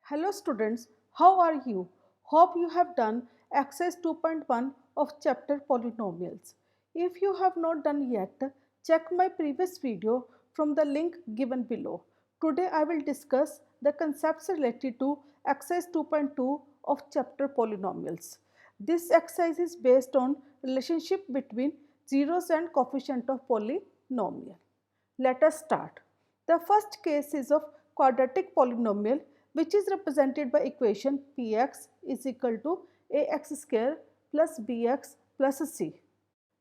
Hello students, how are you? Hope you have done exercise 2.1 of chapter polynomials. If you have not done yet, check my previous video from the link given below. Today I will discuss the concepts related to exercise 2.2 of chapter polynomials. This exercise is based on relationship between zeros and coefficient of polynomial. Let us start. The first case is of quadratic polynomial which is represented by equation px is equal to ax square plus bx plus c.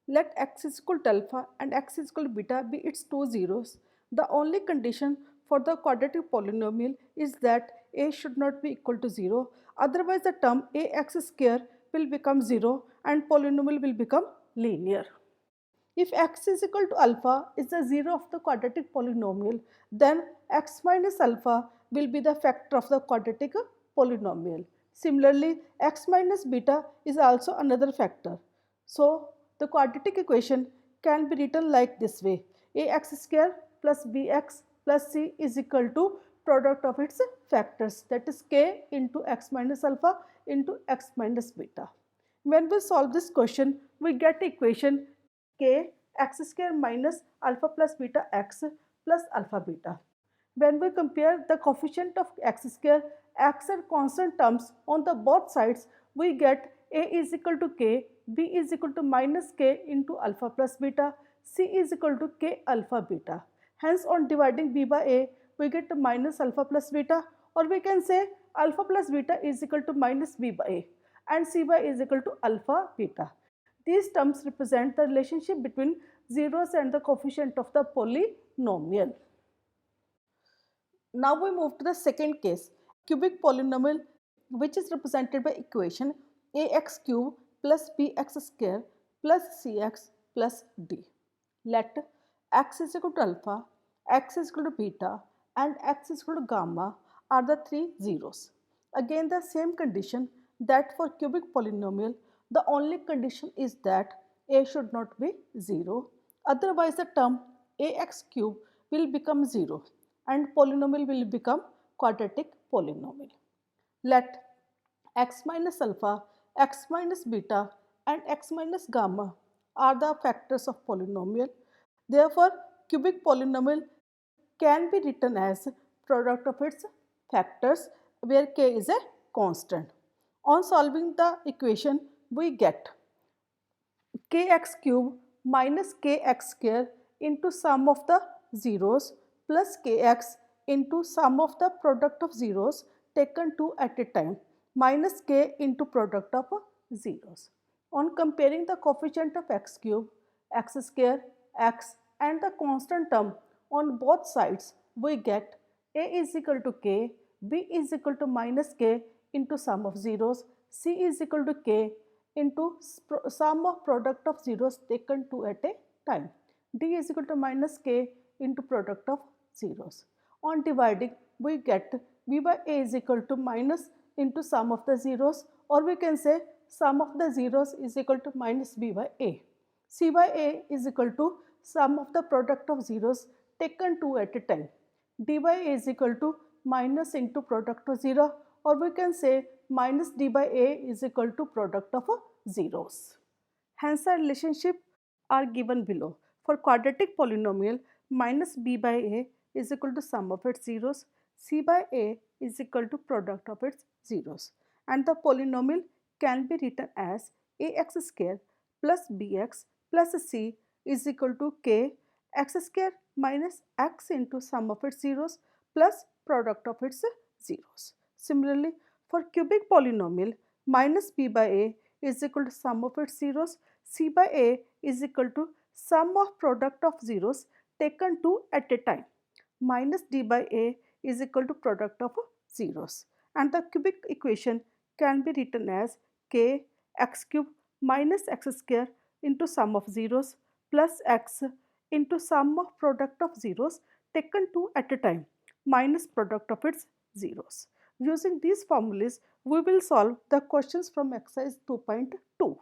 Let x is equal to alpha and x is equal to beta be its two zeros. The only condition for the quadratic polynomial is that a should not be equal to 0, otherwise the term ax square will become 0 and polynomial will become linear. If x is equal to alpha is the zero of the quadratic polynomial, then x minus alpha will be the factor of the quadratic polynomial. Similarly, x minus beta is also another factor. So, the quadratic equation can be written like this way: ax square plus bx plus c is equal to product of its factors, that is k into x minus alpha into x minus beta. When we solve this question, we get equation k x square minus alpha plus beta x plus alpha beta. When we compare the coefficient of x square, x and constant terms on the both sides, we get a is equal to k, b is equal to minus k into alpha plus beta, c is equal to k alpha beta. Hence, on dividing b by a, we get minus alpha plus beta, or we can say alpha plus beta is equal to minus b by a and c by a is equal to alpha beta. These terms represent the relationship between zeros and the coefficient of the polynomial. Now we move to the second case, cubic polynomial which is represented by equation ax cube plus bx square plus cx plus d. Let x is equal to alpha, x is equal to beta and x is equal to gamma are the three zeros. Again the same condition that for cubic polynomial, the only condition is that a should not be 0, otherwise the term ax cube will become 0 and polynomial will become quadratic polynomial. Let x minus alpha, x minus beta and x minus gamma are the factors of polynomial. Therefore, cubic polynomial can be written as product of its factors where k is a constant. On solving the equation, we get kx cube minus kx square into sum of the zeros plus kx into sum of the product of zeros taken two at a time minus k into product of zeros. On comparing the coefficient of x cube, x square, x and the constant term on both sides, we get a is equal to k, b is equal to minus k into sum of zeros, c is equal to k into sum of product of zeros taken two at a time. D is equal to minus k into product of zeros. On dividing, we get b by a is equal to minus into sum of the zeros, or we can say sum of the zeros is equal to minus b by a. C by a is equal to sum of the product of zeros taken two at a time. D by a is equal to minus into product of 0, or we can say minus d by a is equal to product of zeros. Hence, our relationship are given below. For quadratic polynomial, minus b by a is equal to sum of its zeros, c by a is equal to product of its zeros, and the polynomial can be written as ax square plus bx plus c is equal to k x square minus x into sum of its zeros plus product of its zeros. Similarly, for cubic polynomial, minus b by a is equal to sum of its zeros, c by a is equal to sum of product of zeros taken two at a time, minus d by a is equal to product of zeros, and the cubic equation can be written as k x cube minus x square into sum of zeros plus x into sum of product of zeros taken two at a time minus product of its zeros. Using these formulas, we will solve the questions from exercise 2.2.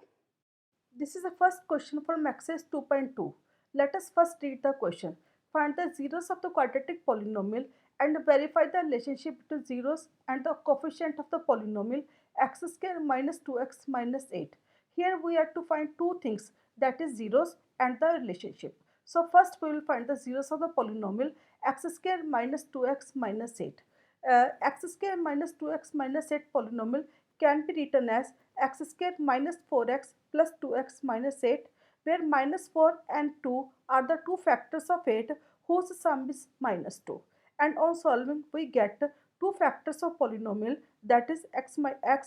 This is the first question from exercise 2.2. Let us first read the question. Find the zeros of the quadratic polynomial and verify the relationship between zeros and the coefficient of the polynomial x square minus 2x minus 8. Here we have to find two things, that is zeros and the relationship. So first we will find the zeros of the polynomial x square minus 2x minus 8. X square minus 2x minus 8 polynomial can be written as x square minus 4x plus 2x minus 8, where minus 4 and 2 are the two factors of 8 whose sum is minus 2. And on solving we get two factors of polynomial, that is x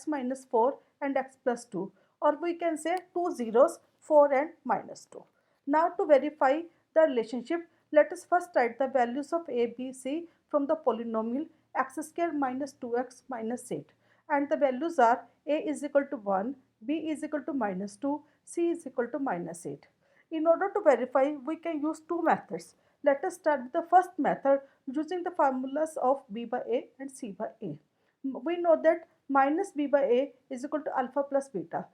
minus 4 and x plus 2, or we can say two zeros 4 and minus 2. Now to verify the relationship, let us first write the values of a, b, c from the polynomial x square minus 2x minus 8, and the values are a is equal to 1, b is equal to minus 2, c is equal to minus 8. In order to verify, we can use two methods. Let us start with the first method using the formulas of b by a and c by a. We know that minus b by a is equal to alpha plus beta.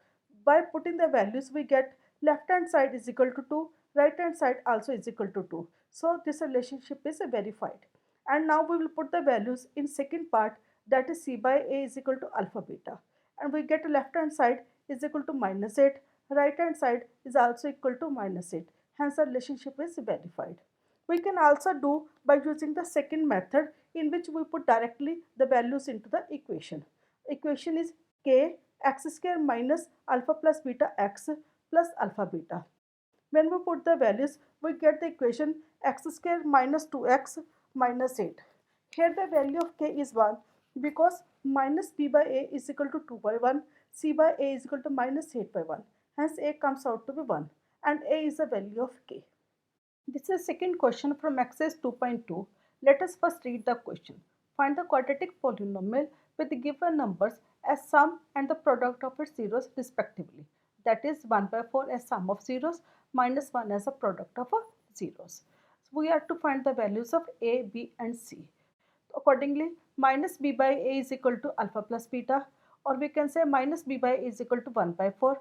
By putting the values, we get left hand side is equal to 2, right hand side also is equal to 2. So this relationship is verified. And now we will put the values in second part, that is c by a is equal to alpha beta. And we get left hand side is equal to minus 8, right hand side is also equal to minus 8. Hence the relationship is verified. We can also do by using the second method, in which we put directly the values into the equation. Equation is k x square minus alpha plus beta x plus alpha beta. When we put the values, we get the equation x square minus 2x minus 8. Here the value of k is 1 because minus b by a is equal to 2 by 1, c by a is equal to minus 8 by 1. Hence a comes out to be 1 and a is the value of k. This is second question from exercise 2.2. Let us first read the question. Find the quadratic polynomial with the given numbers as sum and the product of its zeros respectively. That is 1 by 4 as sum of zeros minus 1 as a product of zeros. So we have to find the values of a, b and c. Accordingly, minus b by a is equal to alpha plus beta, or we can say minus b by a is equal to 1 by 4,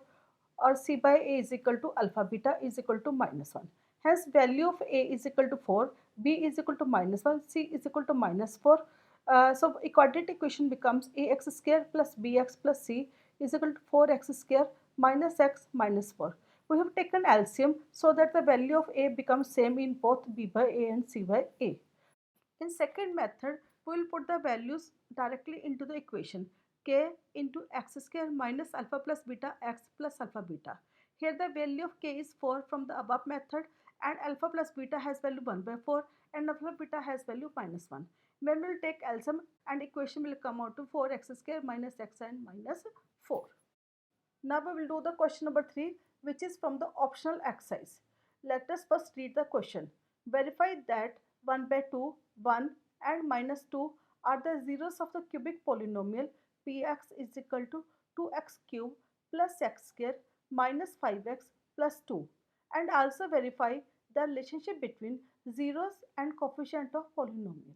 or c by a is equal to alpha beta is equal to minus 1. Hence value of a is equal to 4, b is equal to minus 1, c is equal to minus 4. So a quadratic equation becomes ax square plus bx plus c is equal to 4x square minus x minus 4. We have taken LCM so that the value of a becomes same in both b by a and c by a. In second method, we will put the values directly into the equation k into x square minus alpha plus beta x plus alpha beta. Here the value of k is 4 from the above method, and alpha plus beta has value 1 by 4 and alpha beta has value minus 1. When we will take LCM, and equation will come out to 4x square minus x and minus 4. Now we will do the question number 3, which is from the optional exercise. Let us first read the question. Verify that 1 by 2, 1 and minus 2 are the zeros of the cubic polynomial px is equal to 2x cube plus x square minus 5x plus 2, and also verify the relationship between zeros and coefficient of polynomial.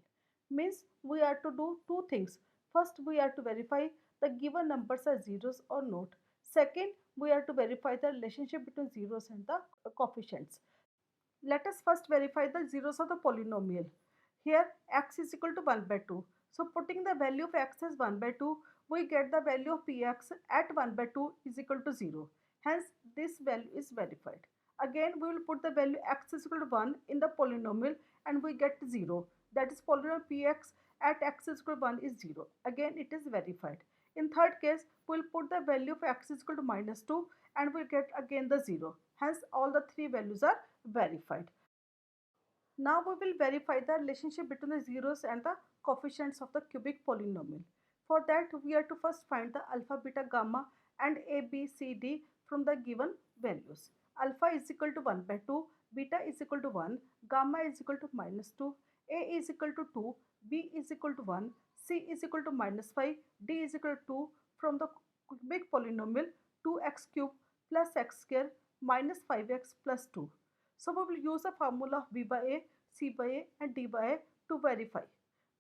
Means we have to do two things. First, we have to verify the given numbers are zeros or not. Second, we have to verify the relationship between zeros and the coefficients. Let us first verify the zeros of the polynomial. Here x is equal to 1 by 2. So putting the value of x as 1 by 2, we get the value of px at 1 by 2 is equal to 0. Hence this value is verified. Again we will put the value x is equal to 1 in the polynomial and we get 0. That is polynomial px at x is equal to 1 is 0. Again it is verified. In third case, we will put the value of x is equal to minus 2 and we will get again the 0. Hence all the three values are verified. Now we will verify the relationship between the zeros and the coefficients of the cubic polynomial. For that, we have to first find the alpha, beta, gamma and a, b, c, d from the given values. Alpha is equal to 1 by 2, beta is equal to 1, gamma is equal to minus 2, a is equal to 2, b is equal to 1, c is equal to minus 5, d is equal to 2 from the cubic polynomial 2x cube plus x square minus 5x plus 2. So we will use the formula of b by a, c by a and d by a to verify.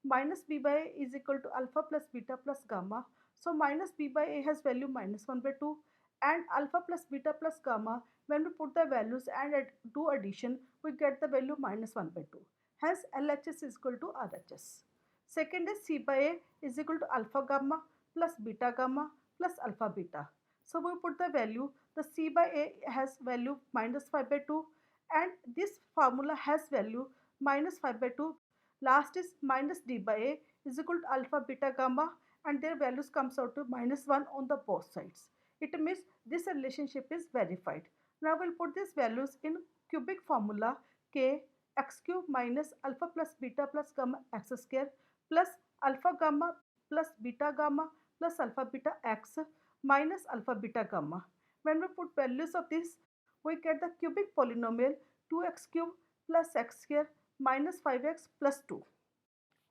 Minus b by a is equal to alpha plus beta plus gamma. So minus b by a has value minus 1 by 2 and alpha plus beta plus gamma, when we put the values and do addition, we get the value minus 1 by 2. Hence LHS is equal to RHS. Second is C by A is equal to alpha gamma plus beta gamma plus alpha beta. So we put the value, the C by A has value minus 5 by 2 and this formula has value minus 5 by 2. Last is minus D by A is equal to alpha beta gamma and their values comes out to minus 1 on the both sides. It means this relationship is verified. Now we'll put these values in cubic formula K x cube minus alpha plus beta plus gamma x square plus alpha gamma plus beta gamma plus alpha beta x minus alpha beta gamma. When we put values of this, we get the cubic polynomial 2x cube plus x square minus 5x plus 2.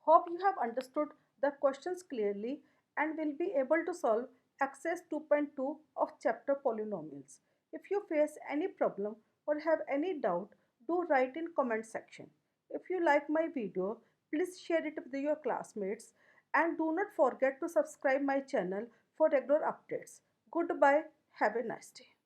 Hope you have understood the questions clearly and will be able to solve exercise 2.2 of chapter polynomials. If you face any problem or have any doubt, do write in comment section. If you like my video, please share it with your classmates and do not forget to subscribe my channel for regular updates. Goodbye. Have a nice day.